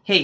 हे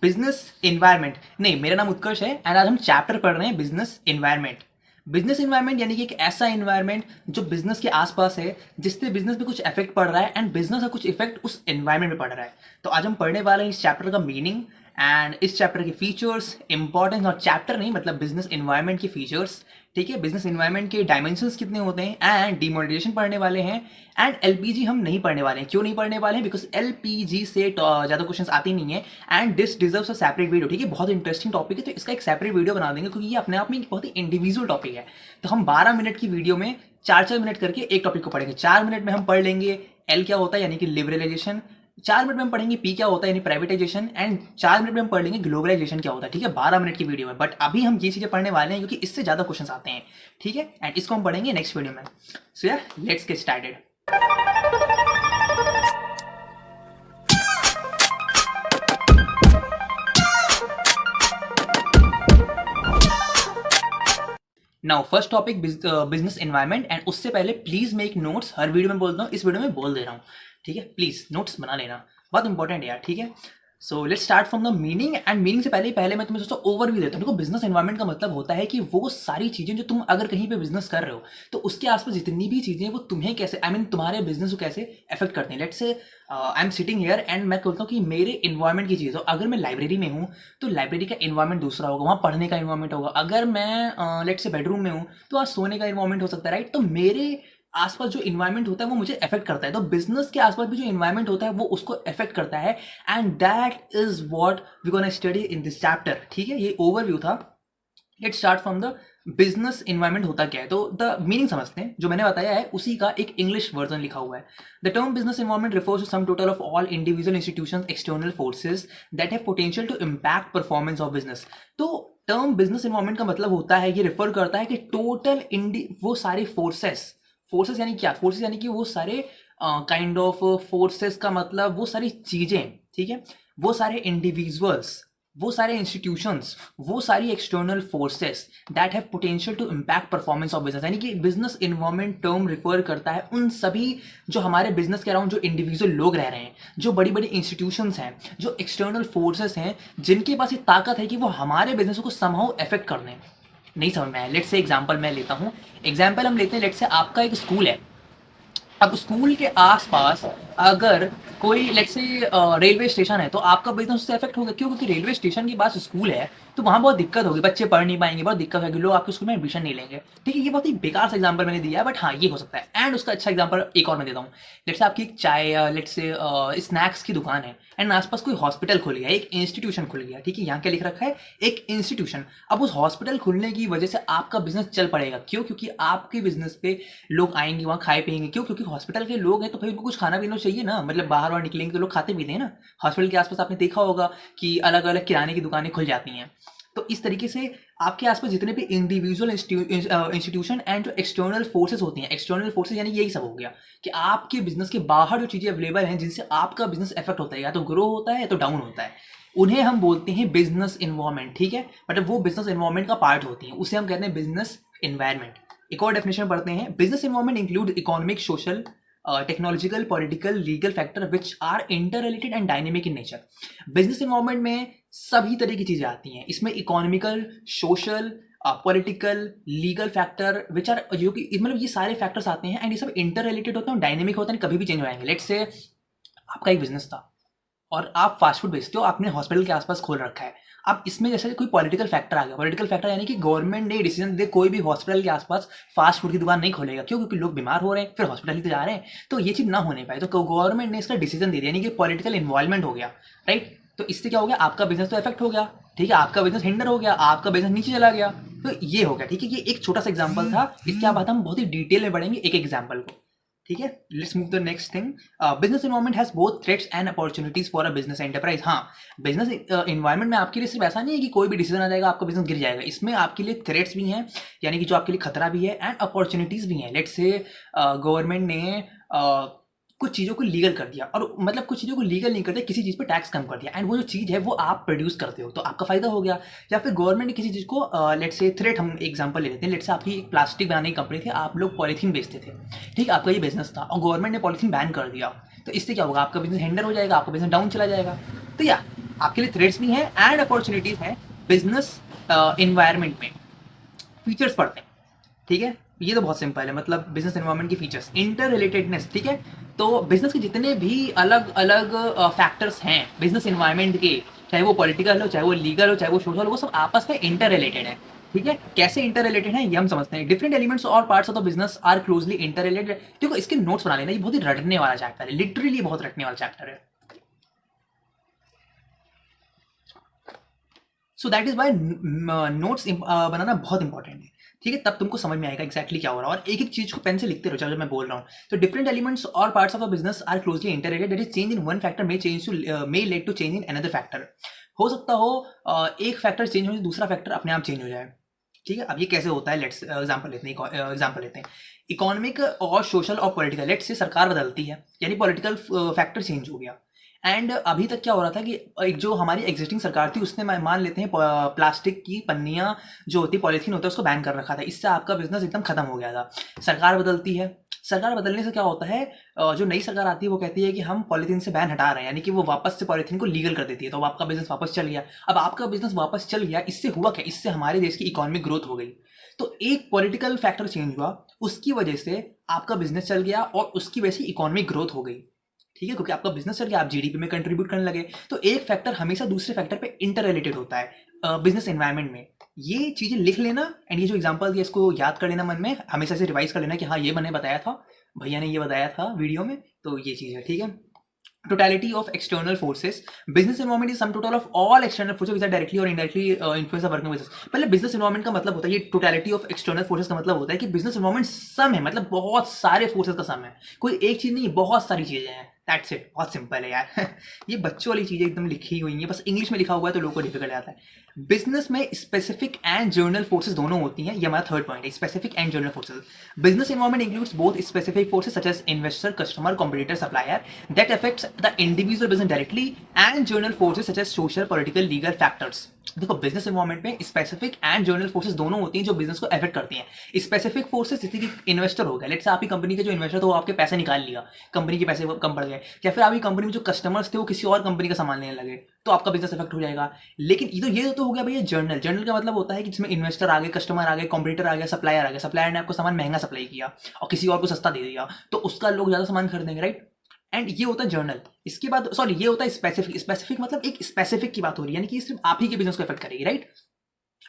business environment. नहीं, मेरा नाम उत्कर्ष है एंड आज हम चैप्टर पढ़ रहे हैं बिजनेस इन्वायरमेंट। बिजनेस इन्वायरमेंट यानी कि एक ऐसा इन्वायरमेंट जो बिजनेस के आसपास है, जिससे बिजनेस पे कुछ इफेक्ट पड़ रहा है एंड बिजनेस का कुछ इफेक्ट उस एनवायरमेंट में पड़ रहा है। तो आज हम पढ़ने वाले हैं इस चैप्टर का मीनिंग एंड इस चैप्टर के फीचर्स, इंपॉर्टेंस, और चैप्टर नहीं मतलब बिजनेस इन्वायरमेंट के फीचर्स। ठीक है, बिजनेस इन्वायरमेंट के डायमेंशंस कितने होते हैं एंड डिमोनेटाइजेशन पढ़ने वाले हैं। एंड एलपीजी हम नहीं पढ़ने वाले हैं। क्यों नहीं पढ़ने वाले हैं? बिकॉज एलपीजी से ज़्यादा क्वेश्चंस आते नहीं है and this deserves a separate video. ठीक है, बहुत इंटरेस्टिंग टॉपिक है, तो इसका एक सेपरेट वीडियो बना देंगे क्योंकि ये अपने आप में एक बहुत ही इंडिविजुअल टॉपिक है। तो हम 12 मिनट की वीडियो में 4-4 मिनट करके एक टॉपिक को पढ़ेंगे। 4 मिनट में हम पढ़ लेंगे एल क्या होता है यानी कि लिबरलाइजेशन, 4 मिनट में हम पढ़ेंगे पी क्या होता है यानी प्राइवेटाइजेशन, एंड 4 मिनट में हम पढ़ लेंगे ग्लोबलाइजेशन क्या होता है। ठीक है, 12 मिनट की वीडियो में, बट अभी हम ये चीजें पढ़ने वाले हैं क्योंकि इससे ज्यादा क्वेश्चंस आते हैं। ठीक है, एंड इसको हम पढ़ेंगे नेक्स्ट वीडियो में। सो यार, let's get started. Now first topic business environment, and उससे पहले please make notes. Her video में बोलता हूँ, इस वीडियो में बोल दे रहा हूँ। ठीक है, प्लीज नोट्स बना लेना, बहुत इंपॉर्टेंट है यार। ठीक है, so let's start from the meaning. And meaning से पहले मैं तुम्हें दोस्तों ओवरव्यू देता हूँ। देखो, बिजनेस एनवायरनमेंट का मतलब होता है कि वो सारी चीजें जो तुम अगर कहीं पे बिजनेस कर रहे हो तो उसके आसपास जितनी भी चीजें वो तुम्हें कैसे तुम्हारे बिजनेस को कैसे अफेक्ट करते हैं। Let's say I am sitting here and मैं बोलता हूँ कि मेरे इन्वायरमेंट की चीज़ हो। अगर मैं लाइब्रेरी में हूँ तो लाइब्रेरी का इन्वायरमेंट दूसरा होगा, वहाँ पढ़ने का इन्वायरमेंट होगा। अगर मैं लेट्स से बेडरूम में हूँ तो वहाँ सोने का इन्वायरमेंट हो सकता है, राइट। तो मेरे आसपास जो इन्वायरमेंट होता है वो मुझे अफेक्ट करता है, तो बिजनेस के आसपास भी जो इन्वायरमेंट होता है वो उसको अफेक्ट करता है। And that is what we gonna study in this chapter. ठीक है, ये ओवरव्यू था। Let's start from the business environment होता क्या है। तो द मीनिंग समझते हैं। जो मैंने बताया है उसी का एक इंग्लिश वर्जन लिखा हुआ है। The term business environment refers to sum total of all individual institutions external forces that have potential to impact performance of business. तो टर्म बिजनेस इन्वायरमेंट का मतलब होता है, ये रिफर करता है कि टोटल वो सारे फोर्सेस यानी क्या? फोर्सेस यानी कि वो सारे काइंड ऑफ फोर्सेस का मतलब वो सारी चीजें, ठीक है, वो सारे इंडिविजुअल्स, वो सारे इंस्टीट्यूशंस, वो सारी external forces that have potential to impact performance of business. यानी कि बिजनेस इन्वायरमेंट टर्म रिफर करता है उन सभी जो हमारे बिजनेस के अराउंड जो इंडिविजुअल लोग रह रहे हैं, जो बड़ी बड़ी इंस्टीट्यूशंस हैं, जो एक्सटर्नल फोर्सेस हैं, जिनके पास ये ताकत है कि वो हमारे बिजनेस को समहाउ अफेक्ट कर दें। नहीं समझ में आया? लेट्स से एग्जांपल मैं लेता हूँ। एग्जांपल हम लेते हैं, लेट्स से आपका एक स्कूल है। अब स्कूल के आसपास अगर कोई लेट्स से रेलवे स्टेशन है तो आपका बिजनेस उससे अफेक्ट होगा। क्यों? क्योंकि रेलवे स्टेशन के पास स्कूल है तो वहाँ बहुत दिक्कत होगी, बच्चे पढ़ नहीं पाएंगे, बहुत दिक्कत होगी, लोग आपके स्कूल में एडमिशन नहीं लेंगे। ठीक है, ये बहुत ही बेकार सा एग्जांपल मैंने दिया है, बट हाँ ये हो सकता है। एंड उसका अच्छा एग्जांपल एक और मैं देता हूँ। लेट्स से आपकी एक चाय लेट्स से स्नैक्स की दुकान है एंड आसपास कोई हॉस्पिटल खुल गया, एक इंस्टीट्यूशन खुल गया। ठीक है, यहाँ क्या लिख रखा है? एक इंस्टीट्यूशन। अब उस हॉस्पिटल खुलने की वजह से आपका बिजनेस चल पड़ेगा। क्यों? क्योंकि आपके बिजनेस पे लोग आएंगे, वहाँ खाए पिएंगे। क्यों? क्योंकि हॉस्पिटल के लोग हैं तो भाई उनको कुछ खाना पीना चाहिए ना, मतलब बाहर निकलेंगे तो लोग खाते पीते हैं ना। हॉस्पिटल के आसपास आपने देखा होगा कि अलग अलग किराने की दुकानें खुल जाती हैं। तो इस तरीके से आपके आसपास जितने भी इंडिविजुअल इंस्टीट्यूशन एंड जो एक्सटर्नल फोर्सेस होती हैं, एक्सटर्नल फोर्सेस यानी यही सब हो गया कि आपके बिजनेस के बाहर जो चीजें अवेलेबल हैं जिनसे आपका बिजनेस इफेक्ट होता है, या तो ग्रो होता है या तो डाउन होता है, उन्हें हम बोलते हैं बिजनेस इन्वायरमेंट। ठीक है, मतलब वो बिजनेस इन्वायरमेंट का पार्ट होती है, उसे हम कहते हैं बिजनेस इन्वायरमेंट। एक और डेफिनेशन पढ़ते हैं। Business environment include economic, social, technological, political, legal factor which are inter related and dynamic in nature. Business environment में सभी तरह की चीजें आती हैं। इसमें economical, social, political, legal factor which are, जो कि मतलब ये सारे फैक्टर्स आते हैं एंड ये सब इंटर रिलेटेड होते हैं, डायनेमिक होते हैं, कभी भी चेंज हो जाएंगे। लेट्स से आपका एक बिजनेस था और आप फास्ट फूड बेचते हो, आपने हॉस्पिटल के आसपास खोल रखा है। अब इसमें जैसे कोई पॉलिटिकल फैक्टर आ गया। पॉलिटिकल फैक्टर यानी कि गवर्नमेंट ने डिसीजन दे कोई भी हॉस्पिटल के आसपास फास्ट फूड की दुकान नहीं खोलेगा। क्यों? क्योंकि लोग बीमार हो रहे हैं, फिर हॉस्पिटल ही तो जा रहे हैं, तो ये चीज ना होने पाए। तो गवर्नमेंट ने इसका डिसीजन दे दिया, यानी कि पॉलिटिकल इन्वॉल्वमेंट हो गया, राइट। तो इससे क्या हो गया? आपका बिजनेस तो इफेक्ट हो गया। ठीक है, आपका बिजनेस हिंडर हो गया, आपका बिजनेस नीचे चला गया। तो ये हो गया। ठीक है, ये एक छोटा सा एग्जाम्पल था। इसके बाद हम बहुत ही डिटेल में बढ़ेंगे एक एग्जाम्पल को। ठीक है, let's move the next thing. Business environment has both threats and opportunities for a business enterprise. हाँ, बिजनेस इन्वायरमेट में आपके लिए सिर्फ ऐसा नहीं है कि कोई भी डिसीजन आ जाएगा आपका बिजनेस गिर जाएगा। इसमें आपके लिए थ्रेट्स भी हैं, यानी कि जो आपके लिए खतरा भी है, एंड अपॉर्चुनिटीज भी हैं। लेट्स से गवर्नमेंट ने कुछ चीज़ों को लीगल कर दिया, और मतलब कुछ चीज़ों को लीगल नहीं करते, किसी चीज़ पे टैक्स कम कर दिया, एंड वो जो चीज़ है वो आप प्रोड्यूस करते हो तो आपका फायदा हो गया। या फिर गवर्नमेंट ने किसी चीज़ को लेट्स से थ्रेट, हम एग्जांपल ले लेते हैं। लेट्स से आपकी एक प्लास्टिक बनाने की कंपनी थी, आप लोग पॉलीथीन बेचते थे। ठीक, आपका ये बिजनेस था और गवर्नमेंट ने पॉलीथीन बैन कर दिया, तो इससे क्या होगा? आपका बिजनेस हिंडर हो जाएगा, आपका बिजनेस डाउन चला जाएगा। तो या आपके लिए थ्रेट्स भी हैं एंड अपॉर्चुनिटीज हैं बिजनेस इन्वायरमेंट में। फीचर्स पढ़ते हैं, ठीक है। ये तो बहुत सिंपल है, मतलब बिजनेस एनवायरनमेंट की फीचर्स, इंटर रिलेटेडनेस, ठीक है। तो बिजनेस के जितने भी अलग अलग फैक्टर्स हैं बिजनेस एनवायरनमेंट के, चाहे वो पॉलिटिकल हो, चाहे वो लीगल हो, चाहे वो सोशल हो, वो सब आपस में इंटर रिलेटेड है, ठीक है। कैसे इंटर रिलेटेड है ये हम समझते हैं। डिफरेंट एलिमेंट्स और parts of the business are closely inter related. देखो इसके नोट्स बना लेना, ये बहुत ही रटने वाला चैप्टर है, लिटरली बहुत रटने वाला चैप्टर है। So that is why notes बनाना बहुत इंपॉर्टेंट है, ठीक है। तब तुमको समझ में आएगा एग्जैक्टली क्या हो रहा है, और एक एक चीज को पेन से लिखते रहो जब मैं बोल रहा हूँ। तो डिफरेंट एलिमेंट्स और parts of a business are closely interrelated, that is change in one factor may lead to change in another factor. हो सकता हो एक फैक्टर चेंज हो, दूसरा फैक्टर अपने आप चेंज हो जाए, ठीक है। अब ये कैसे होता है, लेट्स एग्जांपल लेते हैं इकोनॉमिक और सोशल और पॉलिटिकल। लेट्स से सरकार बदलती है, यानी पॉलिटिकल फैक्टर चेंज हो गया। एंड अभी तक क्या हो रहा था कि एक जो हमारी एग्जिस्टिंग सरकार थी उसने मान लेते हैं प्लास्टिक की पन्नियाँ जो होती पॉलीथीन होता है उसको बैन कर रखा था। इससे आपका बिजनेस एकदम खत्म हो गया था। सरकार बदलती है, सरकार बदलने से क्या होता है, जो नई सरकार आती है वो कहती है कि हम पॉलीथीन से बैन हटा रहे हैं, यानी कि वो वापस से पॉलीथीन को लीगल कर देती है। तो अब आपका बिजनेस वापस चल गया। अब आपका बिजनेस वापस चल गया, इससे हुआ क्या, इससे हमारे देश की इकोनॉमिक ग्रोथ हो गई। तो एक पॉलिटिकल फैक्टर चेंज हुआ, उसकी वजह से आपका बिजनेस चल गया और उसकी वजह से इकोनॉमिक ग्रोथ हो गई, ठीक है, क्योंकि आपका बिजनेस चल गया, आप जीडीपी में कंट्रीब्यूट करने लगे। तो एक फैक्टर हमेशा दूसरे फैक्टर पे इंटर रिलेटेड होता है बिजनेस एनवायरनमेंट में। ये चीजें लिख लेना एंड ये जो एग्जांपल दिया इसको याद कर लेना मन में, हमेशा से रिवाइज कर लेना कि हाँ ये मैंने बताया था, भैया ने ये बताया था वीडियो में, तो ये चीज है, ठीक है। totality of external forces, business environment is sum total of all external forces which are directly or indirectly influence the working business। पहले business environment का मतलब होता है, ये totality of external forces का मतलब होता है कि business environment सम है, मतलब बहुत सारे forces का सम है, कोई एक चीज नहीं, बहुत सारी चीजें हैं। दैट्स इट, बहुत सिंपल है यार ये बच्चों वाली चीजें एकदम लिखी हुई हैं, बस इंग्लिश में लिखा हुआ है तो लोगों को डिफिकल्ट आता है। बिजनेस में स्पेसिफिक एंड जर्नल फोर्सेस दोनों होती हैं, ये हमारा थर्ड पॉइंट है, specific and general forces. Business environment includes both specific forces such as investor, customer, competitor, supplier that affects the individual business directly and general forces such as social, political, legal factors. देखो business environment में specific and general forces दोनों होती हैं जो business को affect करती हैं। Specific forces जैसे कि इन्वेस्टर हो गया, लेट्स से आपकी कंपनी के जो इन्वेस्टर थे वो आपके पैसे निकाल लिया, कंपनी के पैसे कम पड़ गए, या फिर आपकी कंपनी में जो कस्टमर्स थे वो किसी और कंपनी का सामान लेने लगे, तो आपका बिजनेस अफेक्ट हो जाएगा। लेकिन ये तो हो गया भैया जर्नल। जर्नल का मतलब होता है कि जिसमें इन्वेस्टर आ गए, कस्टमर आ गए, कॉम्पिटिटर आ गया, सप्लायर आ गया। सप्लायर ने आपको सामान महंगा सप्लाई किया और किसी और को सस्ता दे दिया, तो उसका लोग ज्यादा सामान खरीदेंगे, राइट। एंड ये होता है जर्नल। इसके बाद सॉरी ये होता है स्पेसिफिक। स्पेसिफिक मतलब एक स्पेसिफिक की बात हो रही है, यानी कि सिर्फ आप ही के बिजनेस को अफेक्ट करेगी, राइट,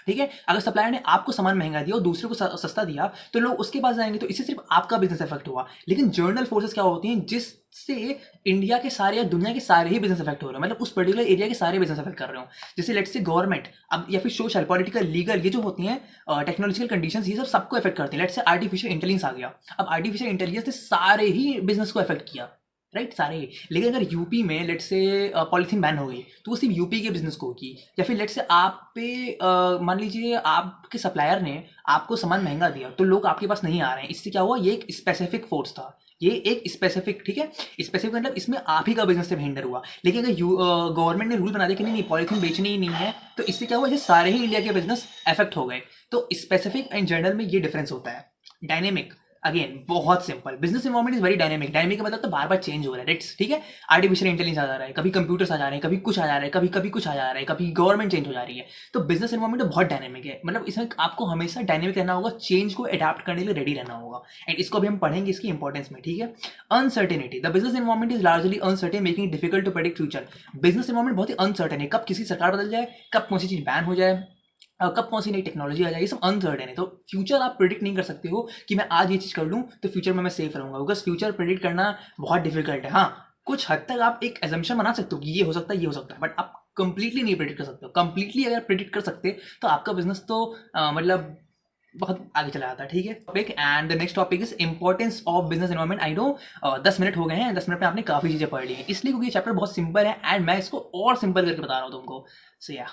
ठीक है। अगर सप्लायर ने आपको सामान महंगा दिया और दूसरे को सस्ता दिया तो लोग उसके पास जाएंगे, तो इससे सिर्फ आपका बिजनेस इफेक्ट हुआ। लेकिन जर्नल फोर्सेस क्या होती हैं, जिससे इंडिया के सारे या दुनिया के सारे ही बिजनेस इफेक्ट हो रहे हैं, मतलब उस पर्टिकुलर एरिया के सारे बिजनेस इफेक्ट कर रहे हो। जैसे लेट्स से गवर्नमेंट अब, या फिर सोशल, पॉलिटिकल, लीगल, ये जो होती हैं टेक्नोलॉजिकल कंडीशंस, ये सब सबको इफेक्ट करती हैं। लेट्स से आर्टिफिशियल इंटेलिजेंस आ गया, अब आर्टिफिशियल इंटेलिजेंस ने सारे ही बिजनेस को इफेक्ट किया, राइट, सारे ही। लेकिन अगर यूपी में लेट्स से पॉलीथीन बैन हो गई तो वो सिर्फ यूपी के बिजनेस को होगी। या फिर लेट्स से आप पे मान लीजिए आपके सप्लायर ने आपको सामान महंगा दिया तो लोग आपके पास नहीं आ रहे हैं, इससे क्या हुआ, ये एक स्पेसिफिक फोर्स था, ये एक स्पेसिफिक, ठीक है। स्पेसिफिक मतलब इसमें आप ही का बिजनेस से हिंडर हुआ। लेकिन अगर गवर्नमेंट ने रूल बना दिया कि नहीं पॉलीथीन बेचनी ही नहीं है, तो इससे क्या हुआ, ये सारे ही इंडिया के बिजनेस इफेक्ट हो गए। तो स्पेसिफिक एंड जनरल में ये डिफरेंस होता है। डायनेमिक, अगेन बहुत simple, business environment is very dynamic. Dynamic का मतलब तो बार बार चेंज हो रहा है, ठीक है। आर्टिफिशियल इंटेलिजेंस आ जा रहा है, कभी कंप्यूटर्स आ जा रहे हैं, कभी कुछ आ जा रहा है, कभी कभी कुछ आ जा रहा है, कभी गवर्नमेंट चेंज हो जा रही है। तो बिजनेस एनवायरनमेंट बहुत डायनेमिक है, मतलब इसमें आपको हमेशा डायनेमिक रहना होगा, चेंज को अडाप्ट करने के लिए रेडी रहना होगा। एंड इसको भी हम पढ़ेंगे इसकी इंपॉर्टेंस में, ठीक है। Uncertainty, the business environment is largely uncertain making difficult to predict future. Business environment बहुत ही अनसर्टेन है, कब किसी सरकार बदल जाए, कब कौन सी चीज बैन हो जाए, कब कौन सी नई टेक्नोलॉजी आ जाएगी, सब अनसर्टेन है। तो फ्यूचर आप प्रिडिक्ट नहीं कर सकते हो कि मैं आज ये चीज़ कर लूँ तो फ्यूचर में मैं सेफ रहूँगा, बिकॉज फ्यूचर प्रिडिक्ट करना बहुत डिफिकल्ट है। हाँ, कुछ हद तक आप एक एजम्पशन बना सकते हो कि ये हो सकता है, ये हो सकता है, बट आप कंप्लीटली नहीं प्रिडिक्ट कर सकते हो। कंप्लीटली अगर प्रिडिक्ट कर सकते तो आपका बिजनेस तो मतलब बहुत आगे चला जाता है, ठीक है। Topic and the next topic is importance of business environment. I know 10 minute हो गए हैं, 10 मिनट में आपने काफ़ी चीज़ें पढ़ ली हैं, इसलिए क्योंकि ये चैप्टर बहुत सिंपल है एंड मैं इसको और सिंपल करके बता रहा हूँ तुमको। सो या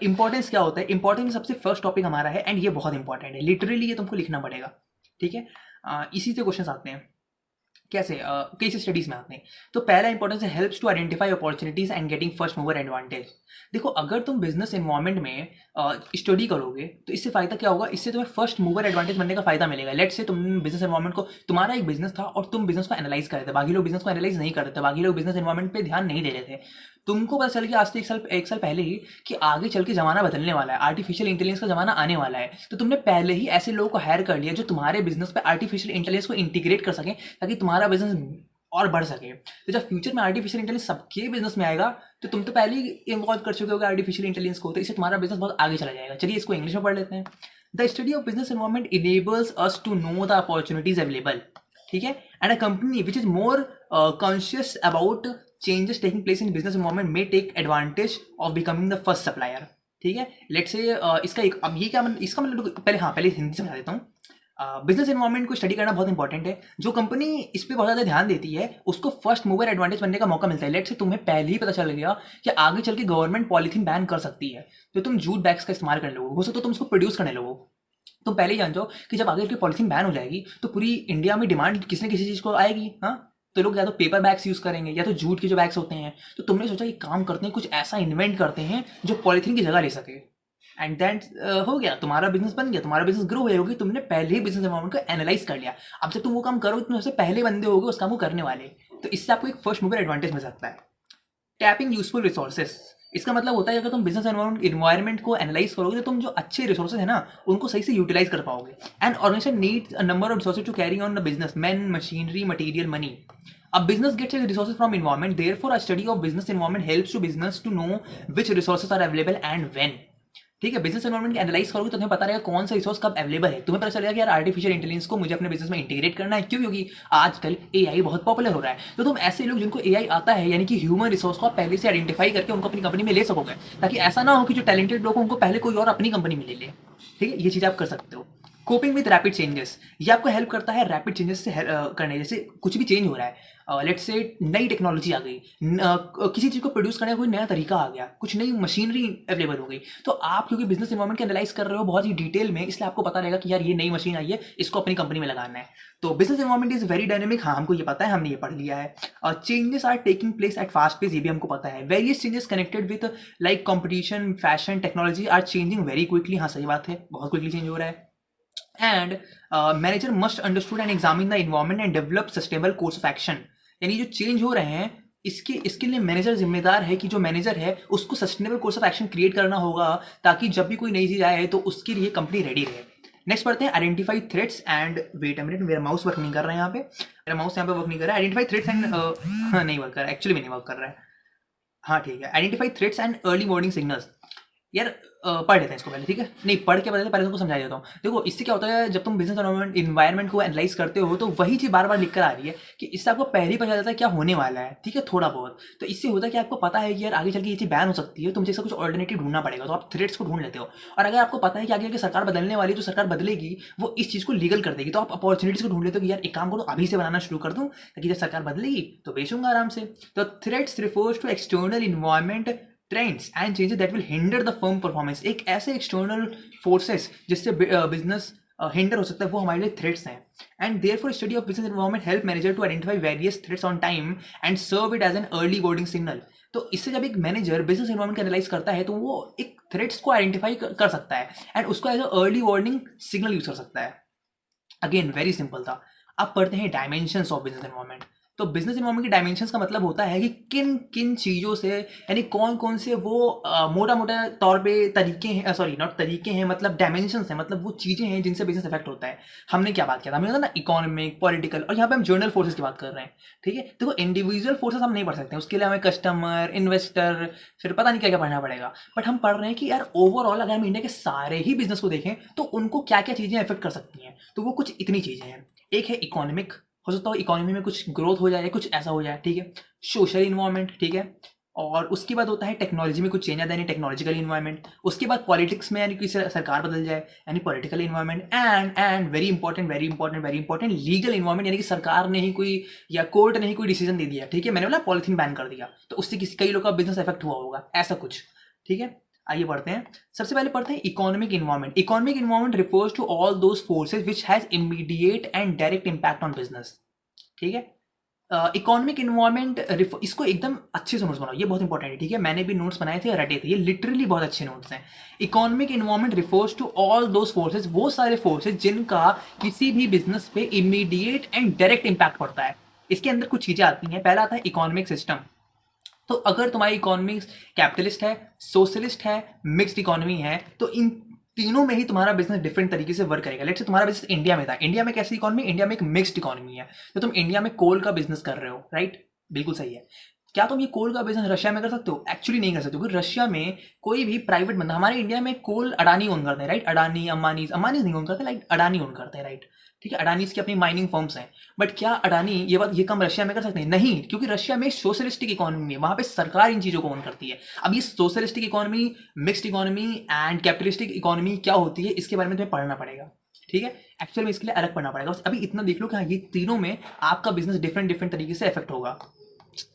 इंपॉर्टेंस क्या होता है, इंपॉर्टेंस सबसे फर्स्ट टॉपिक हमारा है एंड ये बहुत इंपॉर्टेंट है, लिटरली ये तुमको लिखना पड़ेगा, ठीक है। इसी से क्वेश्चन आते हैं, कैसे केस स्टडीज में आते हैं। तो पहला इंपॉर्टेंस है helps to identify opportunities and getting first mover advantage. देखो अगर तुम बिजनेस एनवायरनमेंट में स्टडी करोगे तो इससे फायदा क्या होगा, इससे तुम्हें फर्स्ट मूवर एडवांटेज बनने का फायदा मिलेगा। लेट्स से तुम बिजनेस एनवायरनमेंट को, तुम्हारा एक बिजनेस था और तुम बिजनेस को एनालाइज कर रहे थे, बाकी लोग बिजनेस को एनालाइज नहीं कर रहे थे, बाकी लोग बिजनेस एनवायरनमेंट पे ध्यान नहीं दे रहे थे, तुमको पता चल गया आज से एक साल पहले ही कि आगे चल के ज़माना बदलने वाला है, आर्टिफिशियल इंटेलिजेंस का ज़माना आने वाला है, तो तुमने पहले ही ऐसे लोगों को हायर कर लिया जो तुम्हारे बिजनेस पे आर्टिफिशियल इंटेलिजेंस को इंटीग्रेट कर सकें ताकि तुम्हारा बिजनेस और बढ़ सके। तो जब फ्यूचर में आर्टिफिशियल इंटेलिजेंस सबके बिजनेस में आएगा तो तुम तो पहले ही इन्वॉल्व कर चुके होगे आर्टिफिशियल इंटेलिजेंस को, तो इससे तुम्हारा बिजनेस बहुत आगे चला जाएगा। चलिए इसको इंग्लिश में पढ़ लेते हैं। The study of business environment enables us to know the opportunities available, ठीक है, and a company which is more conscious about changes taking place in business environment may take advantage of becoming the first supplier, ठीक है। Let's say इसका एक, अब ये क्या मतलब, इसका मतलब पहले हिंदी समझा देता हूँ। बिजनेस एनवायरनमेंट को स्टडी करना बहुत इंपॉर्टेंट है। जो कंपनी इस पर बहुत ज़्यादा ध्यान देती है उसको फर्स्ट मूवर एडवांटेज बनने का मौका मिलता है। लेट से तुम्हें पहले ही पता चल गया कि आगे चल के गवर्नमेंट पॉलीथीन बैन कर सकती है, तो तुम जूट बैग्स का इस्तेमाल करने लगो, हो सकता है तुम उसको प्रोड्यूस करने लगो। तुम पहले ही जान जाओ कि जब आगे चल के पॉलीथीन बैन हो जाएगी तो पूरी इंडिया में डिमांड किसी न किसी चीज़ को आएगी। हाँ, तो लोग या तो पेपर बैग्स यूज़ करेंगे या तो जूट के जो बैग्स होते हैं। तो तुमने सोचा कि काम करते हैं, कुछ ऐसा इन्वेंट करते हैं जो पॉलीथीन की जगह ले सके, एंड दैट हो गया, तुम्हारा बिजनेस बन गया, तुम्हारा बिजनेस ग्रो होगी। तुमने पहले ही बिजनेस एनवायरनमेंट को एनालाइज कर लिया। अब जब तुम वो काम करोगे तुम सबसे पहले बंदे होगे उस काम को करने वाले, तो इससे आपको एक फर्स्ट मूवर एडवांटेज मिल सकता है। टैपिंग यूजफुल रिसोर्सेज, इसका मतलब होता है अगर तुम बिजनेस एनवायरनमेंट को एनालाइज करोगे तो तुम जो अच्छे रिसोर्सेज है ना उनको सही से यूटिलाइज कर पाओगे। And organization needs a number of resources to carry on the business, man, machinery, material, money. A business gets its resources from environment. Therefore, a study of business environment helps to business to know which resources are available and when. ठीक है, business environment analyse करोगे तो तुम्हें पता रहेगा कौन सा resource कब अवेलेबल है। तुम्हें पता चलेगा कि यार आर्टिफिशियल इंटेलिजेंस को मुझे अपने बिजनेस में इंटीग्रेट करना है। क्यों? क्योंकि आजकल एआई बहुत पॉपुलर हो रहा है। तो तुम ऐसे लोग जिनको एआई आता है यानी कि ह्यूमन रिसोर्स को आप पहले से आइडेंटिफाई करके उनको अपनी कंपनी में ले सकोगे, ताकि ऐसा ना हो कि जो टैलेंटेड लोग हैं उनको पहले कोई और अपनी कंपनी में ले ले। ठीक है, ये चीज़ आप कर सकते हो। कोपिंग विद रैपिड चेंजेस, ये आपको हेल्प करता है रैपिड चेंजेस से करने। जैसे कुछ भी चेंज हो रहा है, लेट्स से नई टेक्नोलॉजी आ गई, किसी चीज़ को प्रोड्यूस करने का कोई नया तरीका आ गया, कुछ नई मशीनरी अवेलेबल हो गई, तो आप क्योंकि बिजनेस एनवायरनमेंट के एनालाइज कर रहे हो बहुत ही डिटेल में, इसलिए आपको पता रहेगा कि यार ये नई मशीन आई है, इसको अपनी कंपनी में लगाना है। तो business environment is very dynamic. हाँ, हमको ये पता है, हमने ये पढ़ लिया है। Changes are taking place at fast pace, ये भी हमको पता है। Various changes connected with like competition, fashion, technology are changing very quickly. हाँ, सही बात है, बहुत क्विकली चेंज हो रहा है। And manager must understood and examine the environment and develop sustainable course of action. यानी जो चेंज हो रहे हैं इसके लिए मैनेजर जिम्मेदार है कि जो मैनेजर है उसको sustainable course of action create करना होगा, ताकि जब भी कोई नई चीज़ आए तो उसके लिए कंपनी रेडी रहे। नेक्स्ट पढ़ते हैं identify threats and, wait a minute, मेरा माउस वर्क नहीं कर रहा है यहाँ पे, मेरा माउस यहाँ पे वर्क नहीं कर रहा है। आइडेंटिफाई थ्रेट्स एंड, हाँ नहीं वर्क कर रहा है, एक्चुअली में नहीं वर्क कर रहा है। हाँ ठीक है, identify threats and early warning signals. यार पढ़ लेते हैं इसको पहले, ठीक है, नहीं पढ़ के पहले तुमको समझा देता हूँ। देखो इससे क्या होता है, जब तुम बिजनेस एनवायरनमेंट को एनालाइज करते हो तो वही चीज़ बार बार लिख कर आ रही है कि इससे आपको पहले ही पता जाता है क्या होने वाला है, ठीक है, थोड़ा बहुत। तो इससे होता है कि आपको पता है कि यार आगे चल के ये चीज़ बैन हो सकती है, तो मुझे इसका कुछ ऑल्टरनेटिव ढूंढना पड़ेगा, तो आप थ्रेट्स को ढूंढ लेते हो। और अगर आपको पता है कि आगे चल के सरकार बदलने वाली है, तो सरकार बदलेगी, वो इस चीज़ को लीगल कर देगी, तो आप अपॉर्चुनिटीज़ को ढूंढ लेते हो कि यार एक काम करो अभी से बनाना शुरू कर दूँ, ताकि जब सरकार बदलेगी तो बेचूंगा आराम से। तो threats refers to external environment, trends and changes that will hinder the firm performance. एक ऐसे एक्सटर्नल फोर्सेस जिससे बिजनेस हिंडर हो सकता है, वो हमारे लिए थ्रेट्स हैं। And therefore study of business environment help manager to identify various threats on time and serve it as an early warning signal. तो इससे जब एक मैनेजर बिजनेस एनवायरनमेंट को एनालाइज करता है तो वो एक थ्रेट्स को आइडेंटिफाई कर सकता है एंड उसको as a early warning signal use कर सकता है। अगेन वेरी सिंपल था। अब पढ़ते हैं डायमेंशंस ऑफ बिजनेस एनवायरनमेंट। तो बिजनेस एनवायरनमेंट के डायमेंशंस का मतलब होता है कि किन किन चीज़ों से, यानी कौन कौन से वो मोटा मोटा तौर पे तरीके हैं, सॉरी नॉट तरीके हैं, मतलब डायमेंशंस हैं, मतलब वो चीज़ें हैं जिनसे बिजनेस इफेक्ट होता है। हमने क्या बात किया था, हमने कहा ना इकोनॉमिक, पॉलिटिकल, और यहाँ पे हम जर्नल फोर्सेस की बात कर रहे हैं। ठीक है, देखो इंडिविजुअल फोर्सेस हम नहीं पढ़ सकते, उसके लिए हमें कस्टमर, इन्वेस्टर, फिर पता नहीं क्या क्या पढ़ना पड़ेगा। बट हम पढ़ रहे हैं कि यार ओवरऑल अगर हम इंडिया के सारे ही बिजनेस को देखें तो उनको क्या क्या चीज़ें इफेक्ट कर सकती हैं, तो वो कुछ इतनी चीज़ें हैं। एक है इकोनॉमिक, हो सकता हो इकोनॉमी में कुछ ग्रोथ हो जाए, कुछ ऐसा हो जाए, ठीक है। सोशल इन्वायरमेंट, ठीक है। और उसके बाद होता है टेक्नोलॉजी में कुछ चेंज आ जाए, यानी टेक्नोलॉजिकल इन्वायरमेंट। उसके बाद पॉलिटिक्स में, यानी कि सरकार बदल जाए, यानी political environment. And very important legal environment, यानी कि सरकार ने ही कोई या कोर्ट ने ही कोई डिसीजन दे दिया, ठीक है, मैंने बोला पॉलिथीन बैन कर दिया, तो उससे कई लोग का बिजनेस इफेक्ट हुआ होगा, ऐसा कुछ, ठीक है। आइए पढ़ते हैं। सबसे पहले पढ़ते हैं economic environment. Economic environment refers to all those forces which has immediate and direct impact on business, ठीक है। इकोनॉमिक इन्वायरमेंट, इसको एकदम अच्छे से नोट्स बनाओ, ये बहुत इंपॉर्टेंट है, ठीक है। मैंने भी नोट्स बनाए थे, रटे थे, ये लिटरली बहुत अच्छे नोट्स हैं। Economic environment refers to all those forces, वो सारे फोर्सेज जिनका किसी भी बिजनेस पे इमीडिएट एंड डायरेक्ट इंपैक्ट पड़ता है। इसके अंदर कुछ चीज़ें आती हैं। पहला आता है इकोनॉमिक सिस्टम। तो अगर तुम्हारी इकोनॉमी कैपिटलिस्ट है, सोशलिस्ट है, मिक्स्ड इकोनॉमी है, तो इन तीनों में ही तुम्हारा बिजनेस डिफरेंट तरीके से वर्क करेगा। लेट्स से तुम्हारा बिजनेस इंडिया में था, इंडिया में कैसी इकोनॉमी, इंडिया में एक मिक्स्ड इकोनॉमी है, तो तुम इंडिया में कोल का बिजनेस कर रहे हो, राइट, बिल्कुल सही है। क्या तुम ये कोल का बिजनेस रशिया में कर सकते हो? एक्चुअली नहीं कर सकते, क्योंकि रशिया में कोई भी प्राइवेट बंदा, हमारे इंडिया में कोल अडानी ओन करते हैं, राइट, अडानी अंबानी नहीं ओन करते, लाइक अडानी ओन करते हैं, राइट, ठीक है, अडानीज की अपनी माइनिंग फर्म्स हैं। बट क्या अडानी ये काम रशिया में कर सकते हैं? नहीं, क्योंकि रशिया में सोशलिस्टिक इकोनॉमी है, वहां पे सरकार इन चीजों को ओन करती है। अब ये socialistic economy, mixed economy and capitalistic economy क्या होती है, इसके बारे में तुम्हें पढ़ना पड़ेगा, ठीक है, एक्चुअल में इसके लिए अलग पढ़ना पड़ेगा। बस अभी इतना देख लो कि हाँ, ये तीनों में आपका बिजनेस डिफरेंट तरीके से इफेक्ट होगा।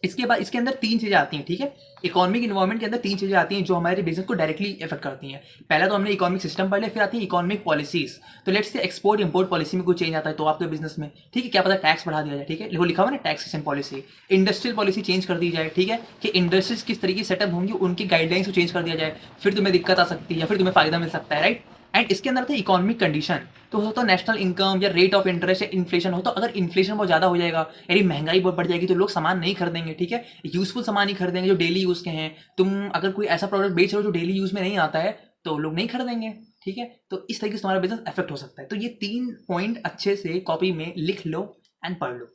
इसके बाद इसके अंदर तीन चीजें आती हैं, ठीक है, इकोनॉमिक इन्वायरमेंट के अंदर तीन चीजें आती हैं जो हमारे बिजनेस को डायरेक्टली इफेक्ट करती हैं। पहला तो हमने इकोनॉमिक सिस्टम पढ़ लिया, फिर आती है इकोनॉमिक पॉलिसीज। तो लेट्स से एक्सपोर्ट इंपोर्ट पॉलिसी में कोई चेंज आता है तो आपके बिजनेस में, ठीक है, क्या पता टैक्स बढ़ा दिया जाए, ठीक है, वो लिखा हुआ ना taxation policy. Industrial policy change कर दी जाए, ठीक है, कि इंडस्ट्रीज किस तरीके से सेटअप होंगी, उनकी गाइडलाइंस को चेंज कर दिया जाए, फिर तुम्हें दिक्कत आ सकती है या फिर तुम्हें फायदा मिल सकता है, राइट। एंड इसके अंदर था इकोनॉमिक कंडीशन, तो हो तो नेशनल इनकम या रेट ऑफ इंटरेस्ट या इन्फ्लेशन हो, तो अगर इन्फ्लेशन बहुत ज़्यादा हो जाएगा, यानी महंगाई बहुत बढ़ जाएगी, तो लोग सामान नहीं खरीदेंगे, ठीक है, यूजफुल सामान ही खरीदेंगे जो डेली यूज़ के हैं। तुम अगर कोई ऐसा प्रोडक्ट बेच रहे हो जो डेली यूज़ में नहीं आता है तो लोग नहीं खरीदेंगे, ठीक है, तो इस तरीके से तुम्हारा बिजनेस अफेक्ट हो सकता है। तो ये तीन पॉइंट अच्छे से कॉपी में लिख लो एंड पढ़ लो।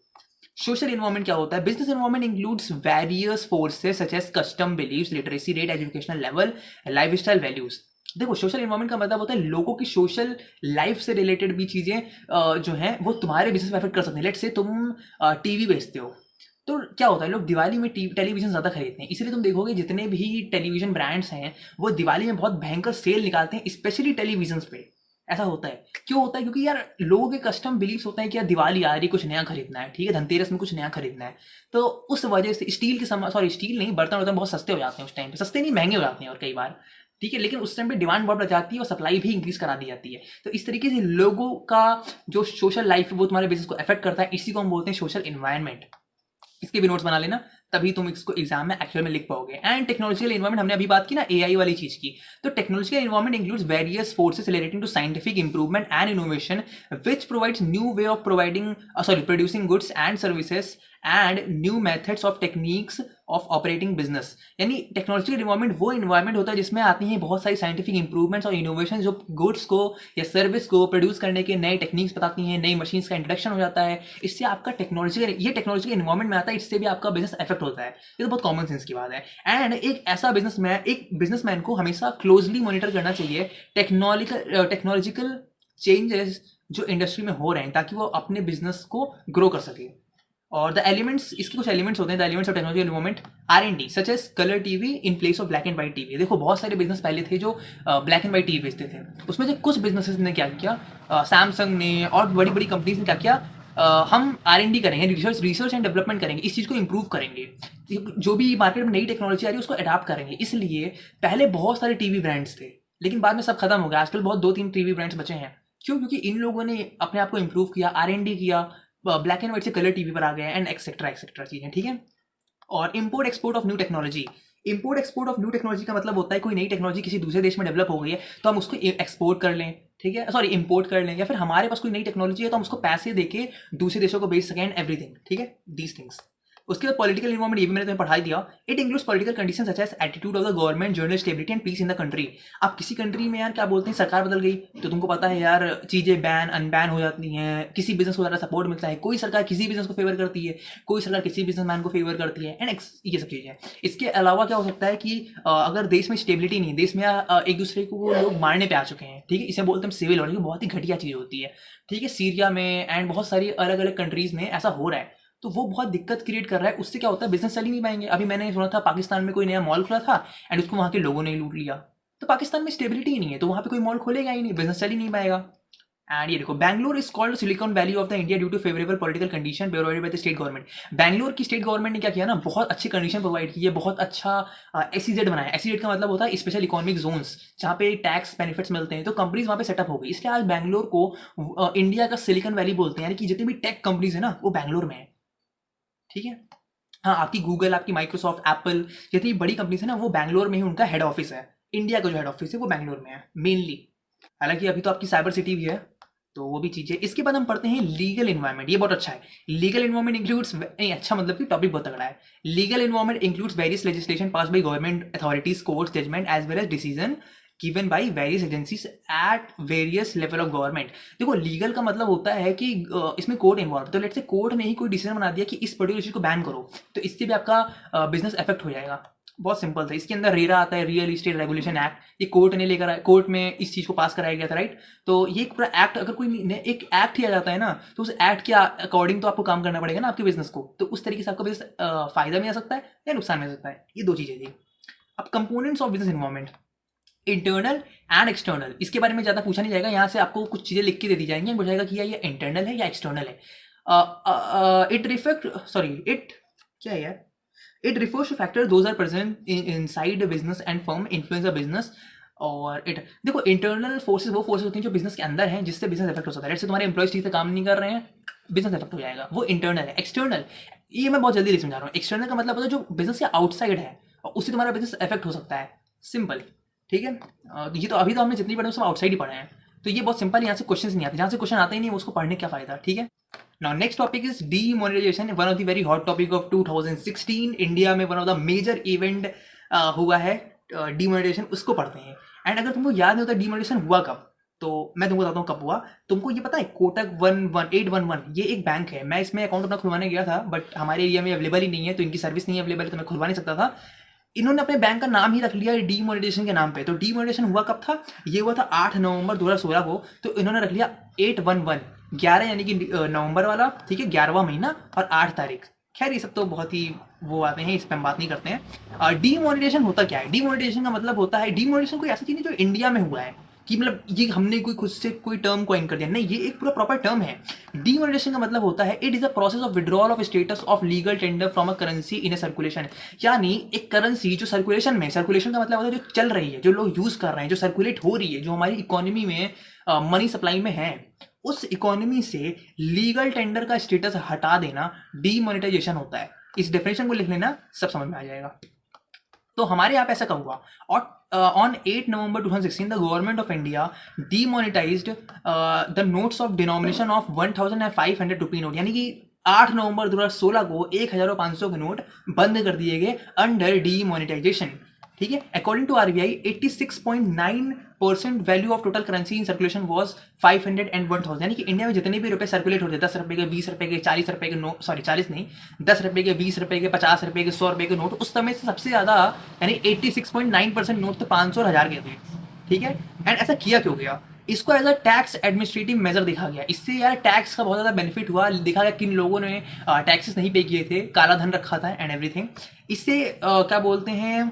सोशल इन्वायरमेंट क्या होता है? Business environment includes various forces such as custom believes, literacy rate, educational level, lifestyle values. देखो, सोशल इन्वायरमेंट का मतलब होता है लोगों की सोशल लाइफ से रिलेटेड भी चीज़ें जो हैं वो तुम्हारे बिजनेस में अफेक्ट कर सकती हैं। लेट्स से तुम टीवी बेचते हो, तो क्या होता है, लोग दिवाली में टेलीविजन ज़्यादा खरीदते हैं, इसलिए तुम देखोगे जितने भी टेलीविजन ब्रांड्स हैं वो दिवाली में बहुत भयंकर सेल निकालते हैं, स्पेशली टेलीविजन पे। ऐसा होता है, क्यों होता है? क्योंकि यार लोगों के कस्टम बिलीव्स होते हैं कि यार दिवाली आ रही, कुछ नया खरीदना है, ठीक है, धनतेरस में कुछ नया खरीदना है, तो उस वजह से स्टील के स्टील नहीं, बर्तन वर्तन बहुत सस्ते हो जाते हैं उस टाइम पे, सस्ते नहीं महंगे हो जाते हैं और कई बार, ठीक है, लेकिन उस टाइम पे डिमांड बहुत बढ़ जाती है और सप्लाई भी इंक्रीज करा दी जाती है। तो इस तरीके से लोगों का जो सोशल लाइफ है वो तुम्हारे बिजनेस को अफेक्ट करता है, इसी को हम बोलते हैं सोशल इन्वायरमेंट। इसके भी नोट्स बना लेना, तभी तुम इसको एग्जाम में एक्चुअल में लिख पाओगे। एंड टेक्नोलॉजिकल इन्वायरमेंट, हमने अभी बात की ना एआई वाली चीज की, तो technological environment includes various forces relating to scientific improvement and innovation which provides new way of producing goods and services and new methods of techniques of operating business. यानी टेक्नोलॉजिकल इन्वायरमेंट वो environment होता है जिसमें आती हैं बहुत सारी scientific improvements और इनोवेशन जो गुड्स को या सर्विस को प्रोड्यूस करने के नए टेक्निक्स बताती हैं, नई मशीन्स का इंट्रोडक्शन हो जाता है, इससे आपका टेक्नोलॉजिकल इन्वायरमेंट में आता है, इससे भी आपका बिजनेस इफेक्ट होता है। ये तो बहुत कॉमन सेंस की बात है। एंड एक बिजनेसमैन को हमेशा क्लोजली मॉनिटर करना चाहिए टेक्नोलॉजिकल चेंजेस जो इंडस्ट्री में हो रहे हैं, ताकि वो अपने बिजनेस को ग्रो कर सके। और द एलिमेंट्स, इसके कुछ एलिमेंट्स होते हैं, the elements of technology environment, R&D such as colour TV in place of black and white TV. देखो, बहुत सारे बिजनेस पहले थे जो ब्लैक एंड व्हाइट टीवी बेचते थे, उसमें से कुछ बिजनेसेस ने क्या किया, सैमसंग ने और बड़ी बड़ी कंपनीज ने क्या किया, हम R&D करेंगे, रिसर्च एंड डेवलपमेंट करेंगे, इस चीज़ को इंप्रूव करेंगे, जो भी मार्केट में नई टेक्नोलॉजी आ रही है उसको अडाप्ट करेंगे। इसलिए पहले बहुत सारे टीवी ब्रांड्स थे, लेकिन बाद में सब खत्म हो गया, आजकल बहुत 2-3 टीवी ब्रांड्स बचे हैं। क्यों? क्योंकि इन लोगों ने अपने आप को इंप्रूव किया, R&D किया, ब्लैक एंड व्हाइट से कलर टीवी पर आ गए एंड एक्सेट्रा चीज़ें, ठीक है। और import export of new technology, import export of new technology का मतलब होता है कोई नई टेक्नोलॉजी किसी दूसरे देश में डेवलप हो गई है तो हम उसको एक्सपोर्ट कर लें, ठीक है, सॉरी इंपोर्ट कर लें, या फिर हमारे पास कोई नई टेक्नोलॉजी है तो हम उसको पैसे देके दूसरे देशों को बेच सकें, एवरीथिंग, ठीक है, दीज थिंग्स। उसके बाद पॉलिटिकल इन्वायरमेंट, ये भी मैंने तुम्हें पढ़ा दिया। It includes political conditions such as attitude of the government, general stability and peace in the country. आप किसी कंट्री में यार क्या बोलते हैं, सरकार बदल गई तो तुमको पता है यार चीज़ें बैन अनबैन हो जाती हैं, किसी बिजनेस को ज़्यादा सपोर्ट मिलता है, कोई सरकार किसी बिजनेस को फेवर करती है, कोई सरकार किसी बिजनेसमैन को फेवर करती है, एंड ये सब चीज़ें। इसके अलावा क्या हो सकता है कि अगर देश में स्टेबिलिटी नहीं, देश में एक दूसरे को लोग मारने पे आ चुके हैं, ठीक है, इसे बोलते हैं सिविल वॉर, जो बहुत ही घटिया चीज़ होती है, ठीक है, सीरिया में एंड बहुत सारी अलग अलग कंट्रीज़ में ऐसा हो रहा है, तो वो बहुत दिक्कत क्रिएट कर रहा है। उससे क्या होता है, बिजनेस चल ही नहीं पाएंगे। अभी मैंने सुना था पाकिस्तान में कोई नया मॉल खुला था एंड उसको वहाँ के लोगों ने लूट लिया, तो पाकिस्तान में स्टेबिलिटी ही नहीं है, तो वहाँ पे कोई मॉल खोलेगा ही नहीं, बिजनेस चल ही नहीं पाएगा। एंड ये देखो, Bangalore is called Silicon Valley of the India due to favourable political condition provided by the state government. Bangalore की स्टेट गवर्नमेंट ने क्या किया ना, बहुत अच्छी कंडीशन प्रोवाइड की है, बहुत अच्छा SEZ बनाया। SEZ का मतलब होता है स्पेशल इकोनॉमिक जोन्स, जहाँ पे टैक्स बेनिफिट्स मिलते हैं, तो कंपनीज वहाँ पे सेटअप हो गई। इसलिए आज बैंगलोर को इंडिया का सिलिकॉन वैली बोलते हैं, यानी कि जितनी भी टेक कंपनीज है ना वो बैंगलोर में है, ठीक है। हाँ, आपकी गूगल, आपकी माइक्रोसॉफ्ट, एप्पल, जितनी बड़ी कंपनीज है ना वो बैंगलोर में ही उनका हेड ऑफिस है। इंडिया का जो हेड ऑफिस है वो बैंगलोर में है मेनली। हालांकि अभी तो आपकी साइबर सिटी भी है, तो वो भी चीज़ है। इसके बाद हम पढ़ते हैं लीगल इन्वायरमेंट। ये बहुत अच्छा है। लीगल इन्वायरमेंट इंक्लूड्स, अच्छा मतलब कि टॉपिक बहुत तगड़ा है। Legal environment includes various legislation pass by government authorities, courts, judgement as well as decision given by various agencies at various level of government. देखो लीगल का मतलब होता है कि इसमें कोर्ट इन्वॉल्व, तो लेट्स से कोर्ट ने ही कोई डिसीजन बना दिया कि इस पर्टिकुलर चीज को बैन करो, तो इससे भी आपका बिजनेस इफेक्ट हो जाएगा। बहुत सिंपल था। इसके अंदर रेरा आता है, रियल इस्टेट रेगुलेशन एक्ट। ये कोर्ट ने लेकर, कोर्ट में इस चीज को पास कराया गया था, राइट। तो ये एक पूरा एक्ट, अगर कोई एक एक्ट किया जाता है ना, तो उस एक्ट के अकॉर्डिंग तो आपको काम करना पड़ेगा ना आपके बिजनेस को। तो उस तरीके से आपका बिजनेस फायदा भी आ सकता है या नुकसान भी आ सकता है। ये दो चीजें थी। अब components of business environment, internal and external. इसके बारे में ज्यादा पूछा नहीं जाएगा, यहाँ से आपको कुछ चीजें लिख के दे दी जाएंगी, पूछाएगा कि ये इंटरनल है या एक्सटर्नल है। इट रिफ्लेक्ट, सॉरी, इट क्या है यार, it refers to factor those are present inside business and firm influence the business. और इट, देखो इंटरनल फोर्सेस वो फोर्सेस होती हैं जो बिजनेस के अंदर हैं, जिससे बिजनेस इफेक्ट हो सकता है। जैसे तुम्हारे एम्प्लॉयज ठीक से काम नहीं कर रहे हैं, बिजनेस इफेक्ट हो जाएगा, वो इंटरनल है। एक्सटर्नल, ये मैं बहुत जल्दी समझा रहा हूँ। एक्सटर्नल का मतलब होता है जो बिजनेस के आउटसाइड है और उससे तुम्हारा बिजनेस इफेक्ट हो सकता है। सिंपल, ठीक है। ये तो अभी तो हमने जितनी पढ़े सब आउटसाइड ही पढ़े हैं, तो ये बहुत सिंपल। यहाँ से क्वेश्चन नहीं आते, जहाँ से क्वेश्चन आते ही नहीं उसको पढ़ने क्या फायदा, ठीक है। Now next topic is demonetization, one of the very hot topic of 2016 India में। One of the major event हुआ है demonetization, उसको पढ़ते हैं। एंड अगर तुमको याद नहीं होता demonetization हुआ कब, तो मैं तुमको बताता हूँ कब हुआ। तुमको ये पता है कोटक 11811 ये एक बैंक है। मैं इसमें अकाउंट अपना खुलवाने गया था, बट हमारे एरिया में अवेलेबल ही नहीं है, तो इनकी सर्विस नहीं अवेलेबल है, तो मैं खुलवा नहीं सकता था। इन्होंने अपने बैंक का नाम ही रख लिया डीमोनेटाइजेशन के नाम पे। तो डीमोनेटाइजेशन हुआ कब था, ये हुआ था 8 नवंबर 2016 को। तो इन्होंने रख लिया 811, 11 यानी कि नवंबर वाला, ठीक है, 11वां महीना और 8 तारीख। खैर ये सब तो बहुत ही वो आते हैं, इस पर हम बात नहीं करते हैं। डीमोनेटाइजेशन होता क्या है? डीमोनेटाइजेशन का मतलब होता है, डीमोनेटाइजेशन कोई ऐसा चीज नहीं जो इंडिया में हुआ है कि मतलब ये हमने कोई खुद से कोई टर्म कॉइन कर दिया, नहीं, ये एक पूरा प्रॉपर टर्म है। डीमोनेटाइजेशन का मतलब होता है it is a process of withdrawal of status of legal tender from a currency in a circulation. यानी एक करेंसी जो सर्कुलेशन में, सर्कुलेशन का मतलब होता है जो चल रही है, जो लोग यूज कर रहे हैं, जो सर्कुलेट हो रही है, जो हमारी इकोनॉमी में मनी सप्लाई में है, उस इकोनॉमी से लीगल टेंडर का स्टेटस हटा देना डीमोनेटाइजेशन होता है। इस डेफिनेशन को लिख लेना, सब समझ में आ जाएगा। तो हमारे यहाँ पे ऐसा कब हुआ? और on 8 November 2016 the government of India demonetized the notes of denomination of 1500 rupee note। यानी कि 8 नवंबर 2016 को 1500 के नोट बंद कर दिए गए अंडर डीमोनेटाइजेशन, ठीक है। According to RBI 86.9% value of total currency in circulation was 500 and 1000। यानी कि इंडिया में जितने भी रुपए सर्कुलेट होते हैं, 10 रुपए के, 20 रुपए के, 40 रुपए के नोट, सॉरी 40 नहीं, 10 रुपए के, 20 रुपए के, 50 रुपए के, 100 रुपए के नोट, उस समय से सबसे ज्यादा यानी 86.9% नोट तो 500 और 1000 के थे, ठीक है। एंड ऐसा किया क्यों गया? इसको as a tax administrative measure देखा गया। इससे यार टैक्स का बहुत ज़्यादा बेनिफिट हुआ। देखा गया किन लोगों ने टैक्सेस नहीं पे किए थे, काला धन रखा था एंड एवरीथिंग। इससे क्या बोलते हैं,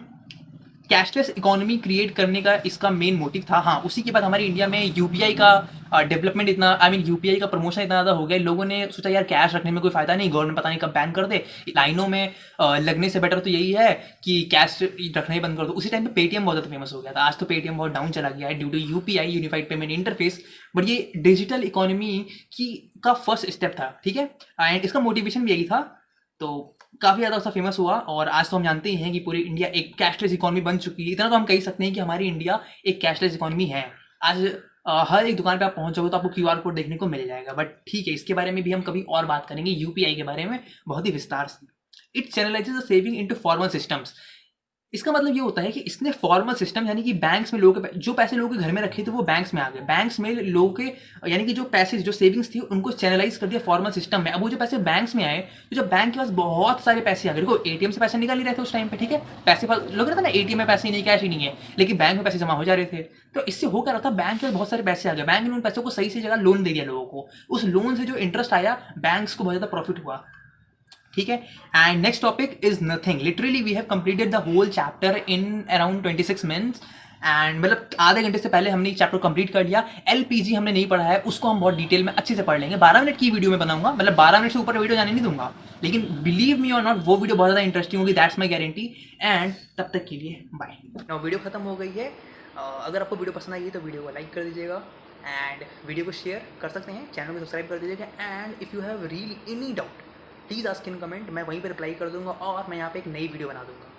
कैशलेस इकोनॉमी क्रिएट करने का इसका मेन मोटिव था। हाँ, उसी के बाद हमारे इंडिया में यूपीआई का डेवलपमेंट इतना, आई मीन यूपीआई का प्रमोशन इतना ज़्यादा हो गया, लोगों ने सोचा यार कैश रखने में कोई फायदा नहीं, गवर्नमेंट पता नहीं कब बैन कर दे, लाइनों में लगने से बेटर तो यही है कि कैश रखना ही बंद कर दो। उसी टाइम पे पेटीएम बहुत ज़्यादा फेमस हो गया था। आज तो पेटीएम बहुत डाउन चला गया है due to UPI, unified payment interface, but ये डिजिटल इकोनॉमी की का फर्स्ट स्टेप था, ठीक है। एंड इसका मोटिवेशन भी यही था, तो काफ़ी ज़्यादा उसका फेमस हुआ। और आज तो हम जानते ही हैं कि पूरी इंडिया एक कैशलेस इकोनॉमी बन चुकी है। इतना तो हम कह सकते हैं कि हमारी इंडिया एक कैशलेस इकोनॉमी है। आज हर एक दुकान पे आप पहुंच जाओगे तो आपको क्यूआर कोड देखने को मिल जाएगा। बट ठीक है, इसके बारे में भी हम कभी और बात करेंगे, यूपीआई के बारे में बहुत ही विस्तार से। It channelizes the saving into formal systems. इसका मतलब ये होता है कि इसने फॉर्मल सिस्टम, यानी कि बैंक्स में लोगों के जो पैसे लोगों के घर में रखे थे वो बैंक्स में आ गए। बैंक्स में लोगों के यानी कि जो पैसे, जो सेविंग्स थी, उनको चैनलाइज कर दिया फॉर्मल सिस्टम में। अब वो जो पैसे बैंक्स में आए, तो जब बैंक के पास बहुत सारे पैसे आ गए, देखो एटीएम से पैसे निकाल नहीं रहे थे उस टाइम पे, ठीक है, पैसे लोग रहता ना एटीएम में पैसे नहीं, कैश ही नहीं है, लेकिन बैंक में पैसे जमा हो जा रहे थे। तो इससे हो क्या रहा था, बैंक में बहुत सारे पैसे आ गए, बैंक ने उन पैसों को सही से जगह लोन दे दिया लोगों को। उस लोन से जो इंटरेस्ट आया, बैंक्स को बहुत ज़्यादा प्रॉफिट हुआ, ठीक है। And next topic is nothing. Literally we have completed the whole chapter in around 26 minutes. And मतलब आधे घंटे से पहले हमने चैप्टर कंप्लीट कर लिया। एलपीजी हमने नहीं पढ़ा है, उसको हम बहुत डिटेल में अच्छे से पढ़ लेंगे। 12 मिनट की वीडियो में बनाऊंगा, मतलब 12 मिनट से ऊपर वीडियो जाने नहीं दूंगा, लेकिन बिलीव मी और नॉट वो वीडियो बहुत ज़्यादा इंटरेस्टिंग होगी, दैट्स माई गारंटी। एंड तब तक के लिए बाय। नाउ वीडियो खत्म हो गई है। अगर आपको वीडियो पसंद आई है तो वीडियो को लाइक कर दीजिएगा एंड वीडियो को शेयर कर सकते हैं, चैनल को सब्सक्राइब कर दीजिएगा। And if you have really any doubt please ask in comment, मैं वहीं पर रिप्लाई कर दूंगा और मैं यहाँ पे एक नई वीडियो बना दूंगा।